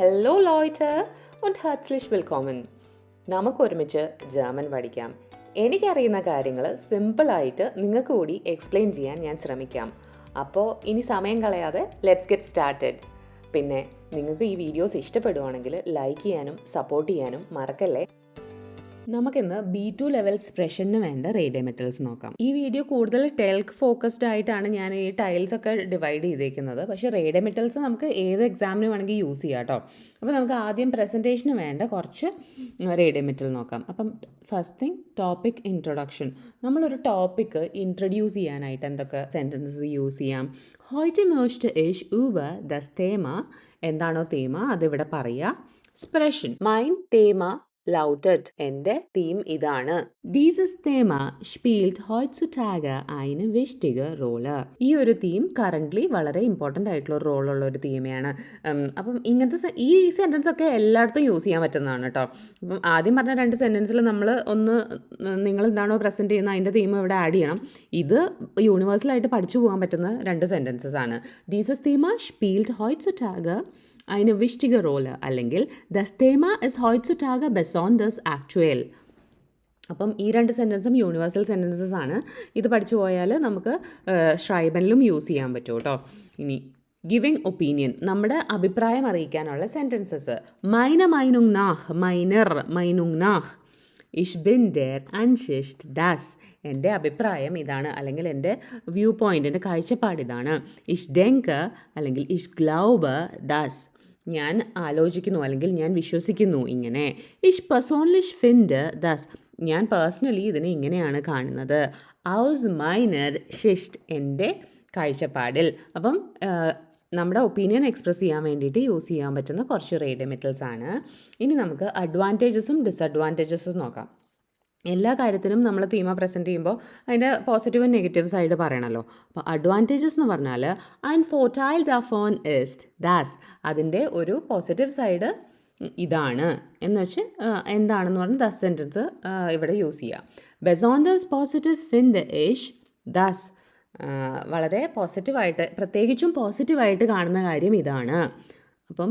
Hello Leute und herzlich willkommen. നമുക്കൊരുമിച്ച് German പഠിക്കാം. എനിക്കറിയുന്ന കാര്യങ്ങൾ സിമ്പിളായിട്ട് നിങ്ങൾക്ക് കൂടി എക്സ്പ്ലെയിൻ ചെയ്യാൻ ഞാൻ ശ്രമിക്കാം. അപ്പോൾ ഇനി സമയം കളയാതെ ലെറ്റ്സ് ഗെറ്റ് സ്റ്റാർട്ടഡ്. പിന്നെ നിങ്ങൾക്ക് ഈ വീഡിയോസ് ഇഷ്ടപ്പെടുവാണെങ്കിൽ ലൈക്ക് ചെയ്യാനും സപ്പോർട്ട് ചെയ്യാനും മറക്കല്ലേ. നമുക്കിന്ന് B2 ലെവൽ എക്സ്പ്രഷന് വേണ്ട റേഡിയോ മെറ്റൽസ് നോക്കാം. ഈ വീഡിയോ കൂടുതൽ ടെൽക്ക് ഫോക്കസ്ഡ് ആയിട്ടാണ് ഞാൻ ഈ ടൈൽസ് ഒക്കെ ഡിവൈഡ് ചെയ്തേക്കുന്നത്. പക്ഷേ റേഡിയോ മെറ്റൽസ് നമുക്ക് ഏത് എക്സാമിന് വേണമെങ്കിൽ യൂസ് ചെയ്യാം കേട്ടോ. അപ്പോൾ നമുക്ക് ആദ്യം പ്രസൻറ്റേഷന് വേണ്ട കുറച്ച് റേഡിയോ മെറ്റൽ നോക്കാം. അപ്പം ഫസ്റ്റ് തിങ് ടോപ്പിക് ഇൻട്രൊഡക്ഷൻ. നമ്മളൊരു ടോപ്പിക്ക് ഇൻട്രൊഡ്യൂസ് ചെയ്യാനായിട്ട് എന്തൊക്കെ സെൻറ്റൻസസ് യൂസ് ചെയ്യാം. ഹോയ്റ്റ് മേഴ്സ്റ്റ് ഇഷ് ഊവർ ദസ് തേമ. എന്താണോ തേമ അതിവിടെ പറയുക. സ്പ്രഷൻ മൈൻ തേമ lautet. എൻ്റെ തീം ഇതാണ്. Dieses Thema spielt heutzutage eine wichtige Rolle. ഈ ഒരു തീം കറൻ്റ്ലി വളരെ ഇമ്പോർട്ടൻ്റ് ആയിട്ടുള്ള റോളുള്ള ഒരു തീമയാണ്. അപ്പം ഇങ്ങനത്തെ ഈ സെൻറ്റൻസ് ഒക്കെ എല്ലായിടത്തും യൂസ് ചെയ്യാൻ പറ്റുന്നതാണ് കേട്ടോ. അപ്പം ആദ്യം പറഞ്ഞ രണ്ട് സെൻറ്റൻസിൽ നമ്മൾ നിങ്ങൾ എന്താണോ പ്രസൻറ്റ് ചെയ്യുന്നത് അതിൻ്റെ തീം ഇവിടെ ആഡ് ചെയ്യണം. ഇത് യൂണിവേഴ്സലായിട്ട് പഠിച്ചു പോകാൻ പറ്റുന്ന രണ്ട് സെൻറ്റൻസസ് ആണ്. Dieses Thema spielt heutzutage eine wichtige Rolle അല്ലെങ്കിൽ das Thema ist heutzutage besonders aktuell. അപ്പം ഈ രണ്ട് സെൻറ്റൻസും യൂണിവേഴ്സൽ സെൻറ്റൻസസ് ആണ്. ഇത് പഠിച്ചു പോയാൽ നമുക്ക് ഷ്രൈബനിലും യൂസ് ചെയ്യാൻ പറ്റും കേട്ടോ. ഇനി ഗിവിങ് ഒപ്പീനിയൻ, നമ്മുടെ അഭിപ്രായം അറിയിക്കാനുള്ള sentences. meine Meinung nach, meiner Meinung nach, ich bin der Ansicht dass. എൻ്റെ അഭിപ്രായം ഇതാണ് അല്ലെങ്കിൽ എൻ്റെ വ്യൂ പോയിൻ്റ്, എൻ്റെ കാഴ്ചപ്പാട് ഇതാണ്. ich denke അല്ലെങ്കിൽ ich glaube dass. ഞാൻ ആലോചിക്കുന്നു അല്ലെങ്കിൽ ഞാൻ വിശ്വസിക്കുന്നു ഇങ്ങനെ. ich persönlich finde dass. ഞാൻ പേഴ്സണലി ഇതിനെ ഇങ്ങനെയാണ് കാണുന്നത്. aus meiner Sicht, എൻ്റെ കാഴ്ചപ്പാടിൽ. അപ്പം നമ്മുടെ ഒപ്പീനിയൻ എക്സ്പ്രസ് ചെയ്യാൻ വേണ്ടിയിട്ട് യൂസ് ചെയ്യാൻ പറ്റുന്ന കുറച്ച് റേഡിയോ മെറ്റൽസ് ആണ്. ഇനി നമുക്ക് അഡ്വാൻറ്റേജസും ഡിസഡ്വാൻറ്റേജസും നോക്കാം. എല്ലാ കാര്യത്തിനും നമ്മൾ തീമ പ്രസൻറ്റ് ചെയ്യുമ്പോൾ അതിൻ്റെ പോസിറ്റീവും നെഗറ്റീവ് സൈഡ് പറയണമല്ലോ. അപ്പോൾ അഡ്വാൻറ്റേജസ് എന്ന് പറഞ്ഞാൽ ein Vorteil davon ist dass. അതിൻ്റെ ഒരു പോസിറ്റീവ് സൈഡ് ഇതാണ് എന്ന് വെച്ച് എന്താണെന്ന് പറഞ്ഞാൽ ദസ് സെൻറ്റൻസ് ഇവിടെ യൂസ് ചെയ്യുക. besonders positive finde ich dass. വളരെ പോസിറ്റീവായിട്ട്, പ്രത്യേകിച്ചും പോസിറ്റീവായിട്ട് കാണുന്ന കാര്യം ഇതാണ്. അപ്പം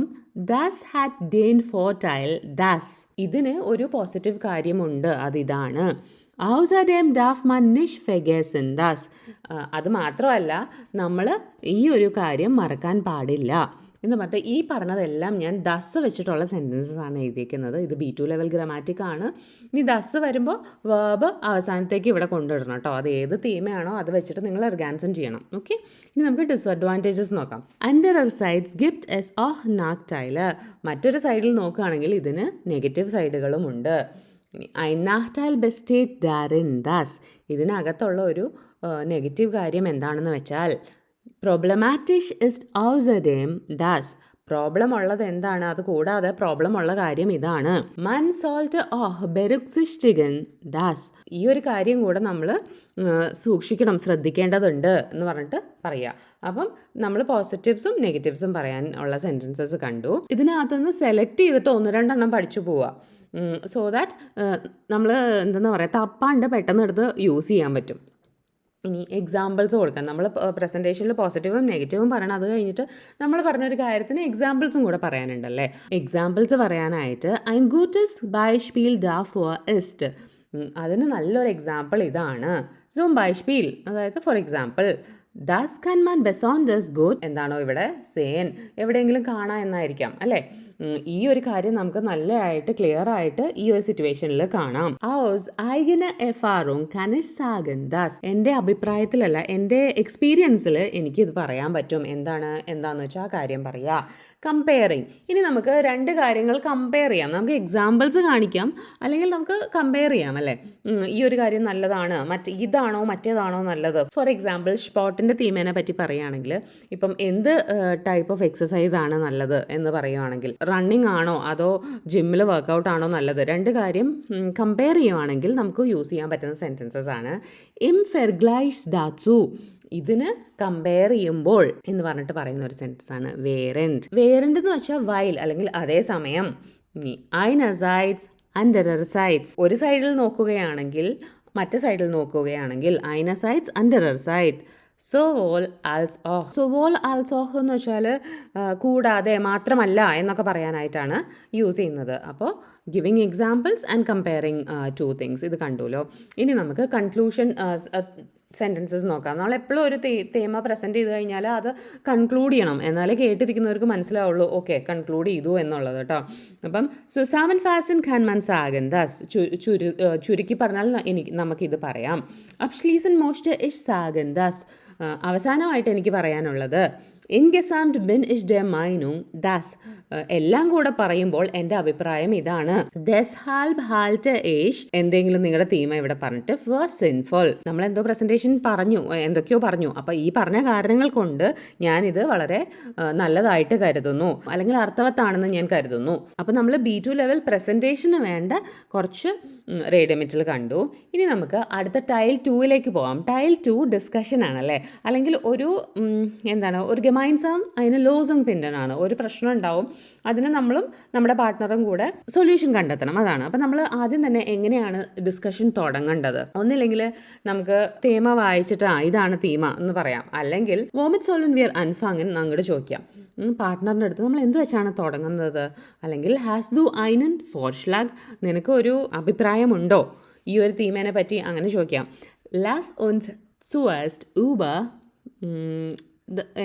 ദാസ് ഹാറ്റ് ഡെയിൻ ഫോർട്ടൈൽ ദാസ്. ഇതിന് ഒരു പോസിറ്റീവ് കാര്യമുണ്ട്, അതിതാണ്. außerdem darf man nicht vergessen dass. അത് മാത്രമല്ല നമ്മൾ ഈ ഒരു കാര്യം മറക്കാൻ പാടില്ല എന്ന് പറഞ്ഞിട്ട് ഈ പറഞ്ഞതെല്ലാം ഞാൻ ദസ് വെച്ചിട്ടുള്ള സെൻറ്റൻസസ് ആണ് എഴുതിയിരിക്കുന്നത്. ഇത് B2 ലെവൽ ഗ്രാമാറ്റിക് ആണ്. ഇനി ദസ് വരുമ്പോൾ വേർബ് അവസാനത്തേക്ക് ഇവിടെ കൊണ്ടുവിടണം കേട്ടോ. അത് ഏത് തീമയാണോ അത് വെച്ചിട്ട് നിങ്ങൾ എർഗാൻസൺ ചെയ്യണം. ഓക്കെ, ഇനി നമുക്ക് ഡിസഡ്വാൻറ്റേജസ് നോക്കാം. anderer സൈഡ്സ് ഗിഫ്റ്റ് എസ് ഓഹ് നാക്ടൈല്. മറ്റൊരു സൈഡിൽ നോക്കുകയാണെങ്കിൽ ഇതിന് നെഗറ്റീവ് സൈഡുകളും ഉണ്ട്. ein Nachteil besteht darin dass. ഇതിനകത്തുള്ള ഒരു നെഗറ്റീവ് കാര്യം എന്താണെന്ന് വെച്ചാൽ problematisch ist außerdem dass. Problem ഉള്ളത് എന്താണ്, അത് കൂടാതെ പ്രോബ്ലം ഉള്ള കാര്യം ഇതാണ്. man sollte auch berücksichtigen dass. ഈ ഒരു കാര്യം കൂടെ നമ്മൾ സൂക്ഷിക്കണം, ശ്രദ്ധിക്കേണ്ടതുണ്ട് എന്ന് പറഞ്ഞിട്ട് പറയുക. അപ്പം നമ്മൾ പോസിറ്റീവ്സും നെഗറ്റീവ്സും പറയാൻ ഉള്ള സെൻറ്റൻസസ് കണ്ടു. ഇതിനകത്തുനിന്ന് സെലക്ട് ചെയ്തിട്ട് ഒന്ന് രണ്ടെണ്ണം പഠിച്ചു പോവുക. സോ ദാറ്റ് നമ്മൾ എന്താ പറയുക, തപ്പാണ്ട് പെട്ടെന്ന് എടുത്ത് യൂസ് ചെയ്യാൻ പറ്റും. ഇനി എക്സാമ്പിൾസ് കൊടുക്കാം. നമ്മൾ പ്രസൻറ്റേഷനിൽ പോസിറ്റീവും നെഗറ്റീവും പറയണം. അത് കഴിഞ്ഞിട്ട് നമ്മൾ പറഞ്ഞൊരു കാര്യത്തിന് എക്സാമ്പിൾസും കൂടെ പറയാനുണ്ടല്ലേ. എക്സാമ്പിൾസ് പറയാനായിട്ട് ein gutes Beispiel dafür ist. അതിന് നല്ലൊരു എക്സാമ്പിൾ ഇതാണ്. zum Beispiel, അതായത് for example. das kann man besonders gut. എന്താണോ ഇവിടെ sehen, എവിടെയെങ്കിലും കാണാം എന്നായിരിക്കാം അല്ലേ. ഈ ഒരു കാര്യം നമുക്ക് നല്ലതായിട്ട് ക്ലിയർ ആയിട്ട് ഈ ഒരു സിറ്റുവേഷനിൽ കാണാം. aus eigener Erfahrung kann ich sagen dass. എൻ്റെ അഭിപ്രായത്തിലല്ല, എൻ്റെ എക്സ്പീരിയൻസിൽ എനിക്കിത് പറയാൻ പറ്റും. എന്താണെന്ന് വെച്ചാൽ ആ കാര്യം പറയുക. കമ്പയറിങ്. ഇനി നമുക്ക് രണ്ട് കാര്യങ്ങൾ കമ്പയർ ചെയ്യാം. നമുക്ക് എക്സാമ്പിൾസ് കാണിക്കാം അല്ലെങ്കിൽ നമുക്ക് കമ്പയർ ചെയ്യാം അല്ലേ. ഈ ഒരു കാര്യം നല്ലതാണ്, ഇതാണോ മറ്റേതാണോ നല്ലത്. ഫോർ എക്സാമ്പിൾ സ്പോട്ടിൻ്റെ തീമേനെ പറ്റി പറയുകയാണെങ്കിൽ ഇപ്പം എന്ത് ടൈപ്പ് ഓഫ് എക്സസൈസ് ആണ് നല്ലത് എന്ന് പറയുകയാണെങ്കിൽ റണ്ണിങ് ആണോ അതോ ജിമ്മിൽ വർക്കൗട്ട് ആണോ നല്ലത്. രണ്ട് കാര്യം കമ്പയർ ചെയ്യുവാണെങ്കിൽ നമുക്ക് യൂസ് ചെയ്യാൻ പറ്റുന്ന സെൻറ്റൻസസ് ആണ്. im Vergleich dazu. ഇതിന് കമ്പയർ ചെയ്യുമ്പോൾ എന്ന് പറഞ്ഞിട്ട് പറയുന്ന ഒരു സെൻറ്റൻസ് ആണ് വേറെൻറ്റ്. വേറെൻറ്റ് എന്ന് വെച്ചാൽ വൈൽ അല്ലെങ്കിൽ അതേസമയം. einerseits andererseits. ഒരു സൈഡിൽ നോക്കുകയാണെങ്കിൽ മറ്റേ സൈഡിൽ നോക്കുകയാണെങ്കിൽ einerseits andererseits. സോവോൾ ആൽസ് ഓഹ്. സോവോൾ ആൽസ് ഓഹ് എന്ന് വെച്ചാൽ കൂടാതെ, മാത്രമല്ല എന്നൊക്കെ പറയാനായിട്ടാണ് യൂസ് ചെയ്യുന്നത്. അപ്പോൾ giving examples and comparing two things, ഇത് കണ്ടുല്ലോ. ഇനി നമുക്ക് കൺക്ലൂഷൻ സെൻറ്റൻസസ് നോക്കാം. നമ്മളെപ്പോഴും ഒരു തേമ പ്രസൻറ്റ് ചെയ്ത് കഴിഞ്ഞാൽ അത് കൺക്ലൂഡ് ചെയ്യണം, എന്നാലേ കേട്ടിരിക്കുന്നവർക്ക് മനസ്സിലാവുള്ളൂ ഓക്കെ കൺക്ലൂഡ് ചെയ്തു എന്നുള്ളത് കേട്ടോ. അപ്പം സുസാമൻ ഫാസിൻ ഖാൻ മൻ സാഗൻ ദാസ്, ചുരുക്കി പറഞ്ഞാൽ നമുക്കിത് പറയാം. അബ്ഷ്ലീസൻ മോസ്റ്റ് ഇഷ് സാഗൻ ദാസ്, അവസാനമായിട്ട് എനിക്ക് പറയാനുള്ളത് ഇൻഗെസാംഡ് ബിൻ ഇഷ് ഡെ മൈനുങ് ദാസ്, എല്ലാം കൂടെ പറയുമ്പോൾ എൻ്റെ അഭിപ്രായം ഇതാണ്. ദസ് ഹാൽബ് ഹാൽറ്റ് ഏഷ്, എന്തെങ്കിലും നിങ്ങളുടെ തീം ഇവിടെ പറഞ്ഞിട്ട് ഫർ സിൻഫുൾ, നമ്മളെന്തോ പ്രസൻറ്റേഷൻ പറഞ്ഞു, എന്തൊക്കെയോ പറഞ്ഞു, അപ്പോൾ ഈ പറഞ്ഞ കാരണങ്ങൾ കൊണ്ട് ഞാനിത് വളരെ നല്ലതായിട്ട് കരുതുന്നു, അല്ലെങ്കിൽ അർത്ഥവത്താണെന്ന് ഞാൻ കരുതുന്നു. അപ്പോൾ നമ്മൾ B2 ലെവൽ പ്രസൻറ്റേഷന് വേണ്ട കുറച്ച് റേഡിയോമെറ്റിൽ കണ്ടു. ഇനി നമുക്ക് അടുത്ത ടൈൽ 2ലേക്ക് പോകാം. ടൈൽ 2 ഡിസ്കഷൻ ആണല്ലേ, അല്ലെങ്കിൽ ഒരു ഒരു ഗെമൈൻസാം അതിന് ലോസും പിന്നനാണ്. ഒരു പ്രശ്നം ഉണ്ടാവും, അതിന് നമ്മളും നമ്മുടെ പാർട്ട്ണറും കൂടെ സൊല്യൂഷൻ കണ്ടെത്തണം, അതാണ്. അപ്പം നമ്മൾ ആദ്യം തന്നെ എങ്ങനെയാണ് ഡിസ്കഷൻ തുടങ്ങേണ്ടത്? ഒന്നില്ലെങ്കിൽ നമുക്ക് തേമ വായിച്ചിട്ട് ഇതാണ് തീമ എന്ന് പറയാം, അല്ലെങ്കിൽ വോമിറ്റ് സോളൻ വിയർ അൻഫാങ്ങൻ അങ്ങോട്ട് ചോദിക്കാം. പാർട്ട്ണറിൻ്റെ അടുത്ത് നമ്മൾ എന്ത് വെച്ചാണ് തുടങ്ങുന്നത്, അല്ലെങ്കിൽ ഹാസ് ദു ഐനൻ ഫോർഷ്ലാഗ്, നിനക്ക് ഒരു അഭിപ്രായമുണ്ടോ ഈ ഒരു തീമേനെ പറ്റി, അങ്ങനെ ചോദിക്കാം. ലാസ് ഉൻസ് സുവസ്റ്റ് ഊബ,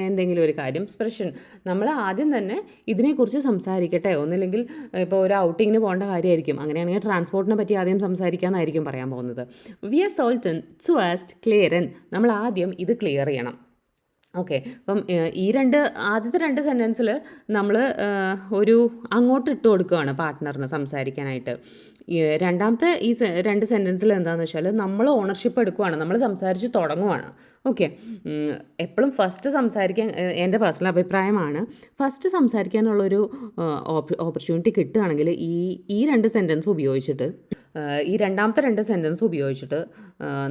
എന്തെങ്കിലും ഒരു കാര്യം സ്പ്രഷൻ, നമ്മൾ ആദ്യം തന്നെ ഇതിനെക്കുറിച്ച് സംസാരിക്കട്ടെ. ഒന്നില്ലെങ്കിൽ ഇപ്പോൾ ഒരു ഔട്ടിങ്ങിന് പോകേണ്ട കാര്യമായിരിക്കും, അങ്ങനെയാണെങ്കിൽ ട്രാൻസ്പോർട്ടിനെ പറ്റി ആദ്യം സംസാരിക്കാമെന്നായിരിക്കും പറയാൻ പോകുന്നത്. വി ആർ സോൾട്ടൻ സുവസ്റ്റ് ക്ലിയറൻ, നമ്മൾ ആദ്യം ഇത് ക്ലിയർ ചെയ്യണം. ഓക്കെ, അപ്പം ആദ്യത്തെ 2 സെൻറ്റൻസിൽ നമ്മൾ ഒരു അങ്ങോട്ട് ഇട്ട് കൊടുക്കുകയാണ് പാർട്ട്ണറിന് സംസാരിക്കാനായിട്ട്. രണ്ടാമത്തെ ഈ 2 സെൻറ്റൻസിൽ എന്താണെന്ന് വെച്ചാൽ നമ്മൾ ഓണർഷിപ്പ് എടുക്കുകയാണ്, നമ്മൾ സംസാരിച്ച് തുടങ്ങുവാണ്. ഓക്കെ, എപ്പോഴും ഫസ്റ്റ് സംസാരിക്കാൻ, എൻ്റെ പേഴ്സണൽ അഭിപ്രായമാണ്, ഫസ്റ്റ് സംസാരിക്കാനുള്ളൊരു ഓപ്പർച്യൂണിറ്റി കിട്ടുകയാണെങ്കിൽ ഈ 2 സെൻറ്റൻസ് ഉപയോഗിച്ചിട്ട്, ഈ രണ്ടാമത്തെ 2 സെൻറ്റൻസ് ഉപയോഗിച്ചിട്ട്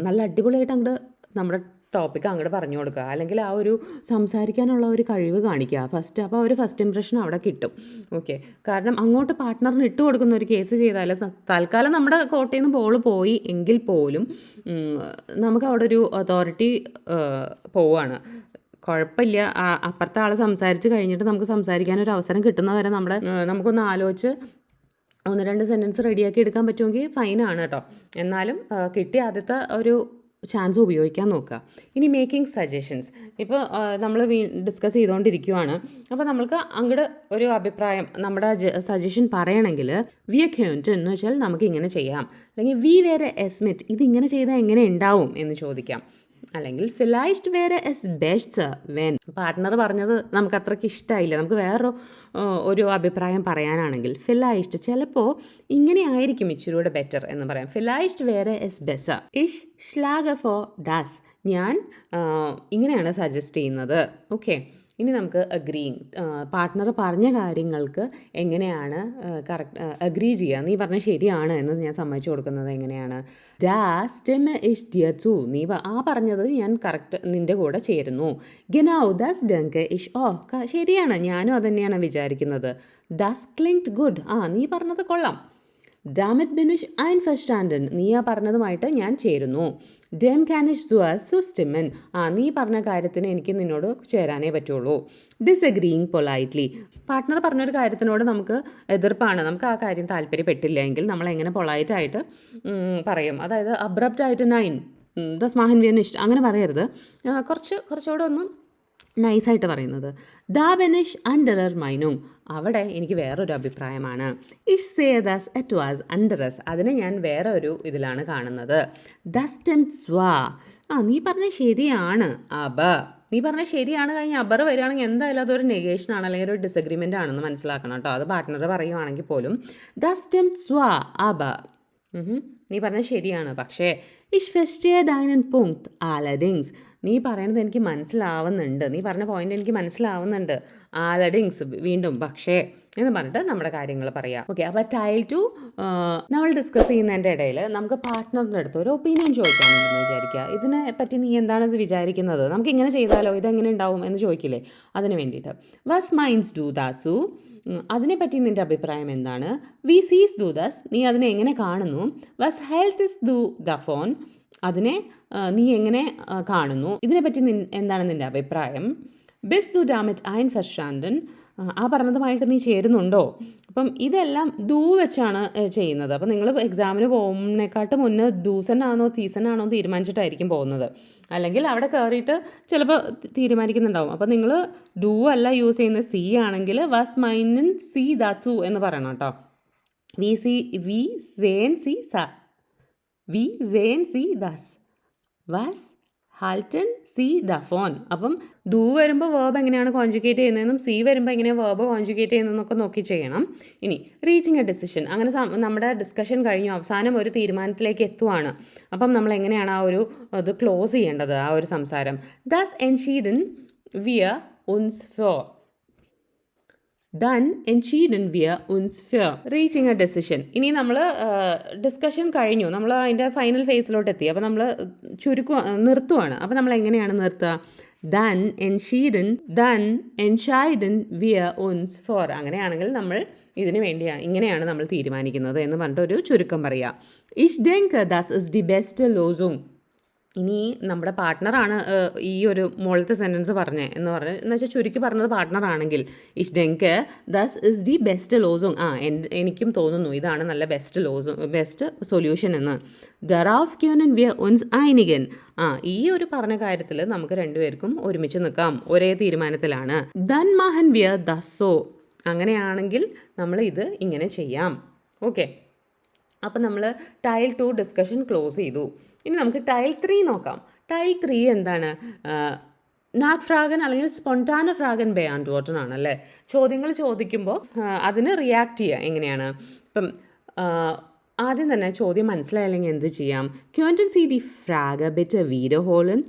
നല്ല അടിപൊളിയായിട്ട് അങ്ങോട്ട് നമ്മുടെ ടോപ്പിക്ക് അങ്ങോട്ട് പറഞ്ഞു കൊടുക്കുക, അല്ലെങ്കിൽ ആ ഒരു സംസാരിക്കാനുള്ള ഒരു കഴിവ് കാണിക്കുക ഫസ്റ്റ്. അപ്പോൾ ഒരു ഫസ്റ്റ് ഇംപ്രഷൻ അവിടെ കിട്ടും. ഓക്കെ, കാരണം അങ്ങോട്ട് പാർട്ട്ണറിന് ഇട്ട് കൊടുക്കുന്ന ഒരു കേസ് ചെയ്താൽ തൽക്കാലം നമ്മുടെ കോട്ടയിൽ നിന്ന് ബോൾ പോയി എങ്കിൽ പോലും നമുക്ക് അവിടെ ഒരു അതോറിറ്റി പോവുകയാണ്. കുഴപ്പമില്ല, അപ്പുറത്തെ ആൾ സംസാരിച്ച് കഴിഞ്ഞിട്ട് നമുക്ക് സംസാരിക്കാനൊരു അവസരം കിട്ടുന്നവരെ നമുക്കൊന്ന് ആലോചിച്ച് 1-2 സെൻറ്റൻസ് റെഡിയാക്കി എടുക്കാൻ പറ്റുമെങ്കിൽ ഫൈനാണ് കേട്ടോ. എന്നാലും കിട്ടിയ ആദ്യത്തെ ഒരു ചാൻസ് ഉപയോഗിക്കാൻ നോക്കുക. ഇനി മേക്കിംഗ് സജഷൻസ്, ഇപ്പോൾ നമ്മൾ ഡിസ്കസ് ചെയ്തുകൊണ്ടിരിക്കുകയാണ്, അപ്പോൾ നമ്മൾക്ക് അങ്ങോട്ട് ഒരു അഭിപ്രായം, നമ്മുടെ സജഷൻ പറയണമെങ്കിൽ വി അക്യൂൻറ്റ് എന്ന് വെച്ചാൽ നമുക്ക് ഇങ്ങനെ ചെയ്യാം, അല്ലെങ്കിൽ വി വേറെ എസ്മിറ്റ്, ഇതിങ്ങനെ ചെയ്താൽ എങ്ങനെ ഉണ്ടാവും എന്ന് ചോദിക്കാം. അല്ലെങ്കിൽ ഫിലൈസ്റ്റ് വേറെ എസ് ബെസ്റ്റ് വെൻ, പാർട്ട്ണർ പറഞ്ഞത് നമുക്ക് അത്രയ്ക്ക് ഇഷ്ടമായില്ല, നമുക്ക് ഒരു അഭിപ്രായം പറയാനാണെങ്കിൽ ഫിലൈസ്റ്റ് ചിലപ്പോൾ ഇങ്ങനെ ആയിരിക്കും ഇച്ചിരൂടെ ബെറ്റർ എന്ന് പറയാം. ഫിലൈസ്റ്റ് വേറെ എസ് ബെസ ഇഷ് ഷ്ലാഗ ഫോർ ദാസ്, ഞാൻ ഇങ്ങനെയാണ് സജസ്റ്റ് ചെയ്യുന്നത്. ഓക്കെ, ഇനി നമുക്ക് പാർട്ട്ണർ പറഞ്ഞ കാര്യങ്ങൾക്ക് എങ്ങനെയാണ് അഗ്രി ചെയ്യുക, നീ പറഞ്ഞ ശരിയാണ് എന്ന് ഞാൻ സമ്മതിച്ചു കൊടുക്കുന്നത് എങ്ങനെയാണ്? ഡാസ് സ്റ്റിമ ഇഷ് ഡിയർ ടു, നീ പറഞ്ഞത് ഞാൻ കറക്റ്റ് നിൻ്റെ കൂടെ ചേരുന്നു. ഗെനൗ ദാസ് ഡങ്ക് ഇഷ് ശരിയാണ്, ഞാനും അതുതന്നെയാണ് വിചാരിക്കുന്നത്. ദാസ് ക്ലിങ്ഡ് ഗുഡ്, നീ പറഞ്ഞത് കൊള്ളാം. ഡാമിറ്റ് ബിനിഷ് ഐൻ ഫസ്റ്റാൻഡൻ, നീ പറഞ്ഞതുമായിട്ട് ഞാൻ ചേരുന്നു. ഡെം കാനിഷ് സുസ്റ്റിമൻ, നീ പറഞ്ഞ കാര്യത്തിന് എനിക്ക് നിന്നോട് ചേരാനേ പറ്റുള്ളൂ. ഡിസഗ്രീയിങ് പൊളൈറ്റ്ലി, പാർട്ട്ണർ പറഞ്ഞൊരു കാര്യത്തിനോട് നമുക്ക് എതിർപ്പാണ്, നമുക്ക് ആ കാര്യം താല്പര്യപ്പെട്ടില്ല എങ്കിൽ നമ്മൾ എങ്ങനെ പൊളൈറ്റായിട്ട് പറയും, അതായത് അബ്രപ്റ്റായിട്ട് നൈൻ ദസ് മാഹൻ വിയനിഷ് അങ്ങനെ പറയരുത്, കുറച്ചുകൂടെ ഒന്ന് നൈസായിട്ട് പറയുന്നത്. ദാ ബെനിഷ് അണ്ടറർ മൈനുങ്, അവിടെ എനിക്ക് വേറൊരു അഭിപ്രായമാണ്. ഇഷ് സേ ദസ് എറ്റ് വാസ് അണ്ടറസ്, അതിനെ ഞാൻ വേറെ ഒരു ഇതിലാണ് കാണുന്നത്. ദസ് ടെം സ്വാ, നീ പറഞ്ഞ ശരിയാണ്. നീ പറഞ്ഞ ശരിയാണ് കഴിഞ്ഞ് അബർ വരികയാണെങ്കിൽ എന്തായാലും അതൊരു നെഗേഷനാണ്, അല്ലെങ്കിൽ ഒരു ഡിസഗ്രിമെൻ്റ് ആണെന്ന് മനസ്സിലാക്കണം കേട്ടോ. അത് പാർട്ട്ണർ പറയുവാണെങ്കിൽ പോലും ദസ് ടെം സ്വാ നീ പറഞ്ഞ ശരിയാണ്, പക്ഷേ ഇഷ് ഫെസ്റ്റിയ ഡൈനൻ പുങ്ത് ആലഡിങ്സ്, നീ പറയണത് എനിക്ക് മനസ്സിലാവുന്നുണ്ട്, നീ പറഞ്ഞ പോയിന്റ് എനിക്ക് മനസ്സിലാവുന്നുണ്ട്. ആലഡിങ്സ് വീണ്ടും പക്ഷേ എന്ന് പറഞ്ഞിട്ട് നമ്മുടെ കാര്യങ്ങൾ പറയാം. ഓക്കെ, അപ്പോൾ ടൈൽ 2 നമ്മൾ ഡിസ്കസ് ചെയ്യുന്നതിൻ്റെ ഇടയിൽ നമുക്ക് പാർട്ട്ണറിൻ്റെ അടുത്ത് ഒരു ഒപ്പീനിയൻ ചോദിക്കാനുണ്ടെന്ന് വിചാരിക്കുക. ഇതിനെ പറ്റി നീ എന്താണ് വിചാരിക്കുന്നത്, നമുക്ക് ഇങ്ങനെ ചെയ്താലോ, ഇതെങ്ങനെ ഉണ്ടാവും എന്ന് ചോദിക്കില്ലേ, അതിന് വേണ്ടിയിട്ട്. വസ് മൈൻസ് ഡു ദാസു, അതിനെപ്പറ്റി നിൻ്റെ അഭിപ്രായം എന്താണ്? വി സീസ് ഡു ദസ്, നീ അതിനെ എങ്ങനെ കാണുന്നു? വസ് ഹെൽത്ത് ഇസ് ഡു ദ ഫോൺ, അതിനെ നീ എങ്ങനെ കാണുന്നു, ഇതിനെപ്പറ്റി എന്താണ് നിൻ്റെ അഭിപ്രായം? ബിസ് ദു ഡാമിറ്റ് ഐൻ ഫർസ്റ്റാൻഡൻ, ആ പറഞ്ഞതുമായിട്ട് നീ ചേരുന്നുണ്ടോ? അപ്പം ഇതെല്ലാം ഡൂ വെച്ചാണ് ചെയ്യുന്നത്. അപ്പം നിങ്ങൾ എക്സാമിന് പോകുന്നതിനെക്കാട്ട് മുന്നേ ഡൂസനാണോ സീസണാണോ തീരുമാനിച്ചിട്ടായിരിക്കും പോകുന്നത്. അല്ലെങ്കിൽ അവിടെ കയറിയിട്ട് ചിലപ്പോൾ തീരുമാനിക്കുന്നുണ്ടാവും. അപ്പം നിങ്ങൾ ഡൂ അല്ല യൂസ് ചെയ്യുന്നത്, സി ആണെങ്കിൽ വസ് മൈനൻ സി ദാറ്റ്സു എന്ന് പറയണം കേട്ടോ. വി സേൻ സി ദാസ് വാസ് ഹാൽട്ടൻ സി ദഫോൻ. അപ്പം ഡൂ വരുമ്പോൾ വേർബ് എങ്ങനെയാണ് കോൺജുഗേറ്റ് ചെയ്യുന്നതെന്നും സി വരുമ്പോൾ എങ്ങനെയാണ് വേർബ് കോൺജുഗേറ്റ് ചെയ്യുന്നതെന്നൊക്കെ നോക്കി ചെയ്യണം. ഇനി റീച്ചിങ് എ ഡിസിഷൻ, അങ്ങനെ നമ്മുടെ ഡിസ്കഷൻ കഴിഞ്ഞു, അവസാനം ഒരു തീരുമാനത്തിലേക്ക് എത്തുവാണ്. അപ്പം നമ്മൾ എങ്ങനെയാണ് ആ ഒരു ഇത് ക്ലോസ് ചെയ്യേണ്ടത്, ആ ഒരു സംസാരം? ദാസ് എൻഷീഡൻ വിയർ ഉൻസ് ഫോർ, Dann entschieden wir uns für reaching a decision. ഇനി നമ്മൾ ഡിസ്കഷൻ കഴിഞ്ഞു, നമ്മൾ അതിൻ്റെ ഫൈനൽ ഫേസിലോട്ട് എത്തി. അപ്പോൾ നമ്മൾ നിർത്തുവാണ്. അപ്പോൾ നമ്മൾ എങ്ങനെയാണ് നിർത്തുക? Dann entscheiden wir uns für. അങ്ങനെയാണെങ്കിൽ നമ്മൾ ഇതിന് വേണ്ടിയാണ്, ഇങ്ങനെയാണ് നമ്മൾ തീരുമാനിക്കുന്നത് എന്ന് പറഞ്ഞിട്ട് ഒരു ചുരുക്കം പറയുക. Ich denke, das ist die beste Lösung. ഇനി നമ്മുടെ പാർട്ട്ണറാണ് ഈ ഒരു മുകളിലത്തെ സെൻറ്റൻസ് എന്ന് വെച്ചാൽ ചുരുക്കി പറഞ്ഞത് പാർട്ട്ണറാണെങ്കിൽ ഇഷ് ഡെങ്ക് ദസ് ഇസ് ദി ബെസ്റ്റ് ലോസും, എനിക്കും തോന്നുന്നു ഇതാണ് നല്ല ബെസ്റ്റ് സൊല്യൂഷൻ എന്ന്. ഡറാഫ് ക്യൂനൻ വിയർ ഉൻസ് ഐനിഗൻ, ഈ ഒരു പറഞ്ഞ കാര്യത്തിൽ നമുക്ക് രണ്ടുപേർക്കും ഒരുമിച്ച് നിൽക്കാം, ഒരേ തീരുമാനത്തിലാണ്. ദൻ മഹൻ വിയർ ദസോ, അങ്ങനെയാണെങ്കിൽ നമ്മൾ ഇത് ഇങ്ങനെ ചെയ്യാം. ഓക്കെ, അപ്പം നമ്മൾ ടൈൽ 2 ഡിസ്കഷൻ ക്ലോസ് ചെയ്തു. ഇനി നമുക്ക് ടൈൽ 3 നോക്കാം. ടൈൽ 3 എന്താണ്? നാക് ഫ്രാഗൻ അല്ലെങ്കിൽ സ്പോണ്ടാന ഫ്രാഗൻ ബെയാൻഡ് ആണ് അല്ലേ. ചോദ്യങ്ങൾ ചോദിക്കുമ്പോൾ അതിന് റിയാക്ട് ചെയ്യുക എങ്ങനെയാണ്? ഇപ്പം ആദ്യം തന്നെ ചോദ്യം മനസ്സിലായില്ലെങ്കിൽ എന്ത് ചെയ്യാം? ക്യോൻറ്റൻ സി ഡി ഫ്രാഗ ബെറ്റ് വീരഹോളൻ.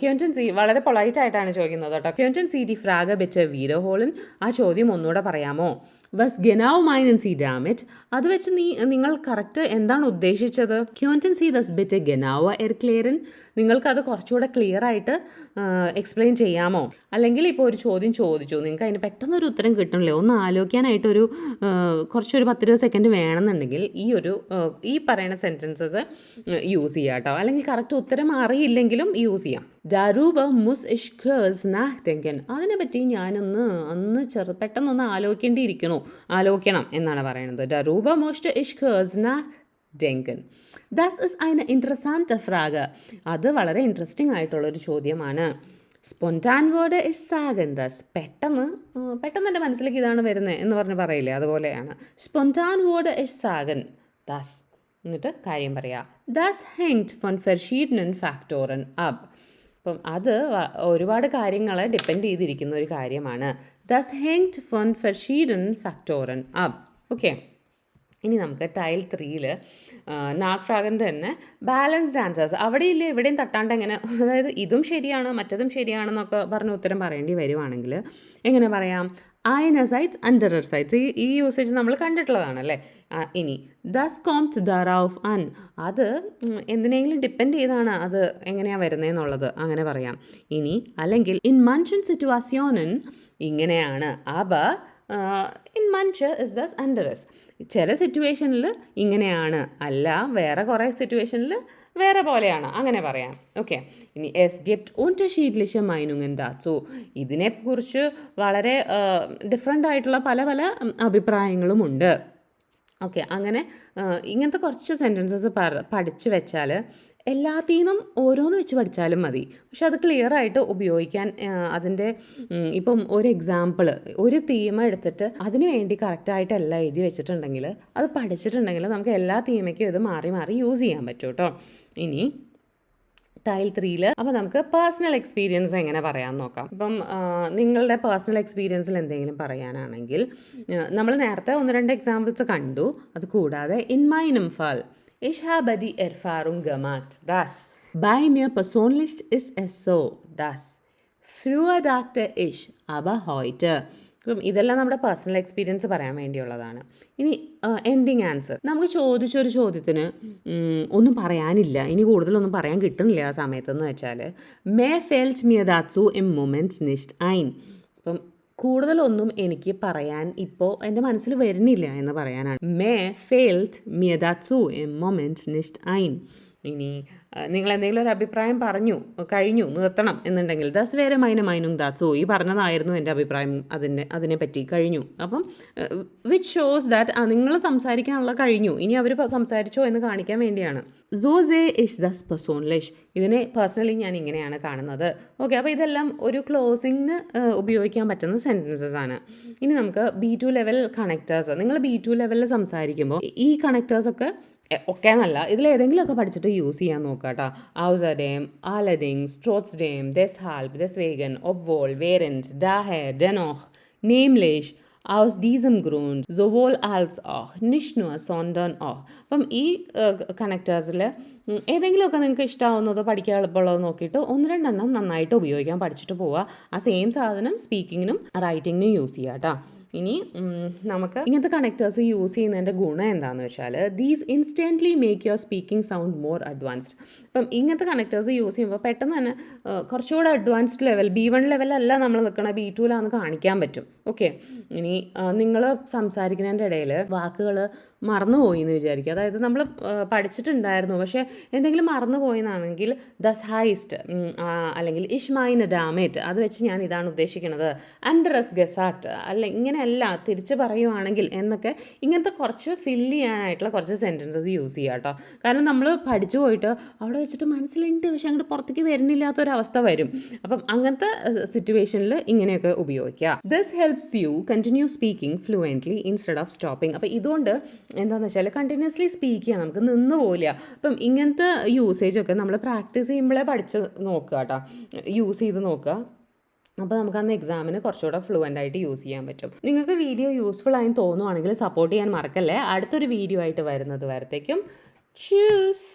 ക്യോൻറ്റൻ സി വളരെ പൊളൈറ്റായിട്ടാണ് ചോദിക്കുന്നത് കേട്ടോ. ക്യോൻറ്റൻ സി ഡി ഫ്രാഗ ബെറ്റ് വീരഹോളൻ, ആ ചോദ്യം ഒന്നുകൂടെ പറയാമോ? വസ് ഗെനാവ് മൈനൻ സി ഡാമിറ്റ്, അത് വെച്ച് നിങ്ങൾ കറക്റ്റ് എന്താണ് ഉദ്ദേശിച്ചത്? ക്യോൻറ്റൻ സി ദസ് ബെറ്റ് ഗെനാവ എർക്ലിയറൻ, നിങ്ങൾക്കത് കുറച്ചുകൂടെ ക്ലിയർ ആയിട്ട് എക്സ്പ്ലെയിൻ ചെയ്യാമോ? അല്ലെങ്കിൽ ഇപ്പോൾ ഒരു ചോദ്യം ചോദിച്ചു, നിങ്ങൾക്ക് അതിന് പെട്ടെന്നൊരു ഉത്തരം കിട്ടണില്ലേ, ഒന്ന് ആലോചിക്കാനായിട്ടൊരു കുറച്ചൊരു 10-20 സെക്കൻഡ് വേണമെന്നുണ്ടെങ്കിൽ ഈ പറയുന്ന സെൻറ്റൻസസ് യൂസ് ചെയ്യാം കേട്ടോ. അല്ലെങ്കിൽ കറക്റ്റ് ഉത്തരം അറിയില്ലെങ്കിലും യൂസ് ചെയ്യാം. ഡാരൂബ മുസ് ഇഷ്കേഴ്സ് നാഹ് ഡെങ്കൻ, അതിനെപ്പറ്റി ഞാനൊന്ന് പെട്ടെന്നൊന്ന് ആലോചിക്കണം എന്നാണ് പറയുന്നത്. ഡാരൂബ മുസ്റ്റ് ഇഷ്കേഴ്സ് നാഹ് ഡെങ്കൻ. ദാസ് ഇസ് eine interessante Frage, അത് വളരെ ഇൻട്രസ്റ്റിംഗ് ആയിട്ടുള്ളൊരു ചോദ്യമാണ്. സ്പോണ്ടാൻ വേർഡ് ഇസ് സാഗൻ ദസ്, പെട്ടെന്ന് എൻ്റെ മനസ്സിലേക്ക് ഇതാണ് വരുന്നത് എന്ന് പറഞ്ഞ് പറയില്ലേ, അതുപോലെയാണ്. സ്പോണ്ടാൻ വേർഡ് ഇസ് സാഗൻ ദസ്, എന്നിട്ട് കാര്യം പറയാം. ദസ് ഹെങ്റ്റ് von verschiedenen Faktoren ab, അപ്പം അത് ഒരുപാട് കാര്യങ്ങളെ ഡിപ്പെൻഡ് ചെയ്തിരിക്കുന്ന ഒരു കാര്യമാണ്. ദസ് ഹെങ്റ്റ് von verschiedenen Faktoren ab. Okay, ഇനി നമുക്ക് ടൈൽ 3 നാക് ഫ്രാഗൻ്റെ തന്നെ ബാലൻസ്ഡ് ആൻസേഴ്സ്, അവിടെയില്ലേ ഇവിടെയും തട്ടാണ്ട് എങ്ങനെ, അതായത് ഇതും ശരിയാണ് മറ്റതും ശരിയാണെന്നൊക്കെ പറഞ്ഞ് ഉത്തരം പറയേണ്ടി വരുവാണെങ്കിൽ എങ്ങനെ പറയാം? einer സൈറ്റ്സ് anderer സൈറ്റ്സ്, ഈ യൂസേജ് നമ്മൾ കണ്ടിട്ടുള്ളതാണല്ലേ. ഇനി ദസ് കോംറ്റ് ദറാഫ് അൻ, അത് എന്തിനെങ്കിലും ഡിപ്പെൻഡ് ചെയ്താണ് അത് എങ്ങനെയാണ് വരുന്നതെന്നുള്ളത് അങ്ങനെ പറയാം. ഇനി അല്ലെങ്കിൽ ഇൻ മൻഷൻ സിറ്റുവാസ്യോനൻ, ഇങ്ങനെയാണ്. aber ഇൻ മൻഷ് ഇസ് ദസ് anderes, ചില സിറ്റുവേഷനിൽ ഇങ്ങനെയാണ്, അല്ല വേറെ കുറേ സിറ്റുവേഷനിൽ വേറെ പോലെയാണ്, അങ്ങനെ പറയാം. ഓക്കെ, ഇനി S gift unterschiedliche Meinungen dazu, ഇതിനെക്കുറിച്ച് വളരെ ഡിഫറെൻ്റ് ആയിട്ടുള്ള പല അഭിപ്രായങ്ങളുമുണ്ട്. ഓക്കെ, അങ്ങനെ ഇങ്ങനത്തെ കുറച്ച് സെൻറ്റൻസസ് പഠിച്ചു വെച്ചാൽ എല്ലാത്തിൽ നിന്നും ഓരോന്ന് വെച്ച് പഠിച്ചാലും മതി. പക്ഷെ അത് ക്ലിയർ ആയിട്ട് ഉപയോഗിക്കാൻ അതിൻ്റെ ഇപ്പം ഒരു എക്സാമ്പിൾ, ഒരു തീം എടുത്തിട്ട് അതിന് വേണ്ടി കറക്റ്റായിട്ട് എല്ലാം എഴുതി വെച്ചിട്ടുണ്ടെങ്കിൽ, അത് പഠിച്ചിട്ടുണ്ടെങ്കിൽ നമുക്ക് എല്ലാ തീമയ്ക്കും ഇത് മാറി യൂസ് ചെയ്യാൻ പറ്റും കേട്ടോ. ഇനി ടൈൽ 3 അപ്പോൾ നമുക്ക് പേഴ്സണൽ എക്സ്പീരിയൻസ് എങ്ങനെ പറയാൻ നോക്കാം. ഇപ്പം നിങ്ങളുടെ പേഴ്സണൽ എക്സ്പീരിയൻസിൽ എന്തെങ്കിലും പറയാനാണെങ്കിൽ നമ്മൾ നേരത്തെ 1-2 എക്സാമ്പിൾസ് കണ്ടു. അത് കൂടാതെ ഇൻ മൈനം ഫാൽ ich habe die Erfahrung gemacht, dass bei mir persönlich ist es so, dass früher dachte ich, aber heute. അപ്പം ഇതെല്ലാം നമ്മുടെ പേഴ്സണൽ എക്സ്പീരിയൻസ് പറയാൻ വേണ്ടിയുള്ളതാണ്. ഇനി എൻഡിങ് ആൻസർ, നമുക്ക് ചോദിച്ചൊരു ചോദ്യത്തിന് ഒന്നും പറയാനില്ല, ഇനി കൂടുതലൊന്നും പറയാൻ കിട്ടുന്നില്ല ആ സമയത്തെന്ന് വെച്ചാൽ മേ ഫെൽറ്റ് മിയർ ദാറ്റ്സു ഇം മൊമെൻറ്റ് നിഷ്ട് ഐൻ, അപ്പം കൂടുതലൊന്നും എനിക്ക് പറയാൻ ഇപ്പോൾ എൻ്റെ മനസ്സിൽ വരുന്നില്ല എന്ന് പറയാനാണ്. മേ ഫെൽറ്റ് മിയർ ദാറ്റ്സു ഇം മൊമെൻറ്റ് നിഷ്ട് ഐൻ. ഇനി നിങ്ങൾ എന്തെങ്കിലും ഒരു അഭിപ്രായം കഴിഞ്ഞു നിർത്തണം എന്നുണ്ടെങ്കിൽ ദാറ്റ്സ് വേറെ മൈനും ദാറ്റ്സ് ഈ പറഞ്ഞതായിരുന്നു എൻ്റെ അഭിപ്രായം അതിനെപ്പറ്റി കഴിഞ്ഞു. അപ്പം വിച്ച് ഷോസ് ദാറ്റ് നിങ്ങൾ സംസാരിക്കാനുള്ള കഴിഞ്ഞു, ഇനി അവർ സംസാരിച്ചോ എന്ന് കാണിക്കാൻ വേണ്ടിയാണ്. സോസേ ഇഷ് ദസ് പേഴ്സോൺലിഷ്, ഇതിനെ പേഴ്സണലി ഞാൻ ഇങ്ങനെയാണ് കാണുന്നത്. ഓക്കെ, അപ്പോൾ ഇതെല്ലാം ഒരു ക്ലോസിങ്ങിന് ഉപയോഗിക്കാൻ പറ്റുന്ന സെൻറ്റൻസസ് ആണ്. ഇനി നമുക്ക് B2 ലെവൽ കണക്റ്റേഴ്സ്. നിങ്ങൾ B2 ലെവലിൽ സംസാരിക്കുമ്പോൾ ഈ കണക്റ്റേഴ്സൊക്കെ ഒക്കെ എന്നല്ല, ഇതിലേതെങ്കിലുമൊക്കെ പഠിച്ചിട്ട് യൂസ് ചെയ്യാൻ നോക്കുക കേട്ടോ. ഔസഡേം, ആലഡിങ്സ്, ട്രോട്സ്ഡേം, ദെസ്ഹാൽബ്, ദെസ്വേഗൻ, ഒബ്വോൾ, വേരൻസ്, ഡാഹെർ, ഡെനോഹ്, നെയിംലേഷ്, aus diesem Grund, sowohl als auch, nicht nur, sondern auch. അപ്പം ഈ കണക്റ്റേഴ്സിൽ ഏതെങ്കിലുമൊക്കെ നിങ്ങൾക്ക് ഇഷ്ടമാവുന്നതോ പഠിക്കാൻ എളുപ്പമുള്ളതോ നോക്കിയിട്ട് 1-2 നന്നായിട്ട് ഉപയോഗിക്കാൻ പഠിച്ചിട്ട് പോവുക. ആ സെയിം സാധനം സ്പീക്കിങ്ങിനും റൈറ്റിങ്ങിനും യൂസ് ചെയ്യുക കേട്ടോ. ഇനി നമുക്ക് ഇങ്ങനത്തെ കണക്റ്റേഴ്സ് യൂസ് ചെയ്യുന്നതിൻ്റെ ഗുണം എന്താണെന്ന് വെച്ചാൽ these instantly make your speaking sound more advanced. ഇപ്പം ഇങ്ങനത്തെ കണക്റ്റേഴ്സ് യൂസ് ചെയ്യുമ്പോൾ പെട്ടെന്ന് തന്നെ കുറച്ചുകൂടെ അഡ്വാൻസ്ഡ് ലെവൽ B1 ലെവലല്ല നമ്മൾ നിൽക്കണ B2 കാണിക്കാൻ പറ്റും. ഓക്കെ, ഇനി നിങ്ങൾ സംസാരിക്കുന്നതിൻ്റെ ഇടയിൽ വാക്കുകൾ മറന്നുപോയി എന്ന് വിചാരിക്കുക. അതായത് നമ്മൾ പഠിച്ചിട്ടുണ്ടായിരുന്നു, പക്ഷേ എന്തെങ്കിലും മറന്നുപോയെന്നാണെങ്കിൽ ദസ് ഹൈസ്റ്റ് അല്ലെങ്കിൽ ഇഷ്മൈന് ഡാമേറ്റ്, അത് വെച്ച് ഞാൻ ഇതാണ് ഉദ്ദേശിക്കുന്നത്. ആൻഡ്രസ് ഗസാക്ട് ഇങ്ങനെയല്ല തിരിച്ച് പറയുവാണെങ്കിൽ എന്നൊക്കെ, ഇങ്ങനത്തെ കുറച്ച് ഫില്ല് ചെയ്യാനായിട്ടുള്ള കുറച്ച് സെൻറ്റൻസസ് യൂസ് ചെയ്യുക കേട്ടോ. കാരണം നമ്മൾ പഠിച്ചു പോയിട്ട് അവിടെ വെച്ചിട്ട് മനസ്സിലുണ്ട് പക്ഷെ അങ്ങോട്ട് പുറത്തേക്ക് വരുന്നില്ലാത്തൊരവസ്ഥ വരും. അപ്പം അങ്ങനത്തെ സിറ്റുവേഷനിൽ ഇങ്ങനെയൊക്കെ ഉപയോഗിക്കുക. This helps you continue speaking fluently instead of stopping. അപ്പോൾ ഇതുകൊണ്ട് എന്താണെന്ന് വെച്ചാൽ കണ്ടിന്യൂസ്ലി സ്പീക്ക് ചെയ്യാം, നമുക്ക് നിന്ന് പോവില്ല. അപ്പം ഇങ്ങനത്തെ യൂസേജൊക്കെ നമ്മൾ പ്രാക്ടീസ് ചെയ്യുമ്പോഴേ പഠിച്ച് നോക്കുക കേട്ടോ, യൂസ് ചെയ്ത് നോക്കുക. അപ്പോൾ നമുക്ക് അന്ന് എക്സാമിന് കുറച്ചുകൂടെ ഫ്ലുവൻ്റ് ആയിട്ട് യൂസ് ചെയ്യാൻ പറ്റും. നിങ്ങൾക്ക് വീഡിയോ യൂസ്ഫുൾ ആയി തോന്നുവാണെങ്കിൽ സപ്പോർട്ട് ചെയ്യാൻ മറക്കല്ലേ. അടുത്തൊരു വീഡിയോ ആയിട്ട് വരുന്നത് വരത്തേക്കും ചൂസ്.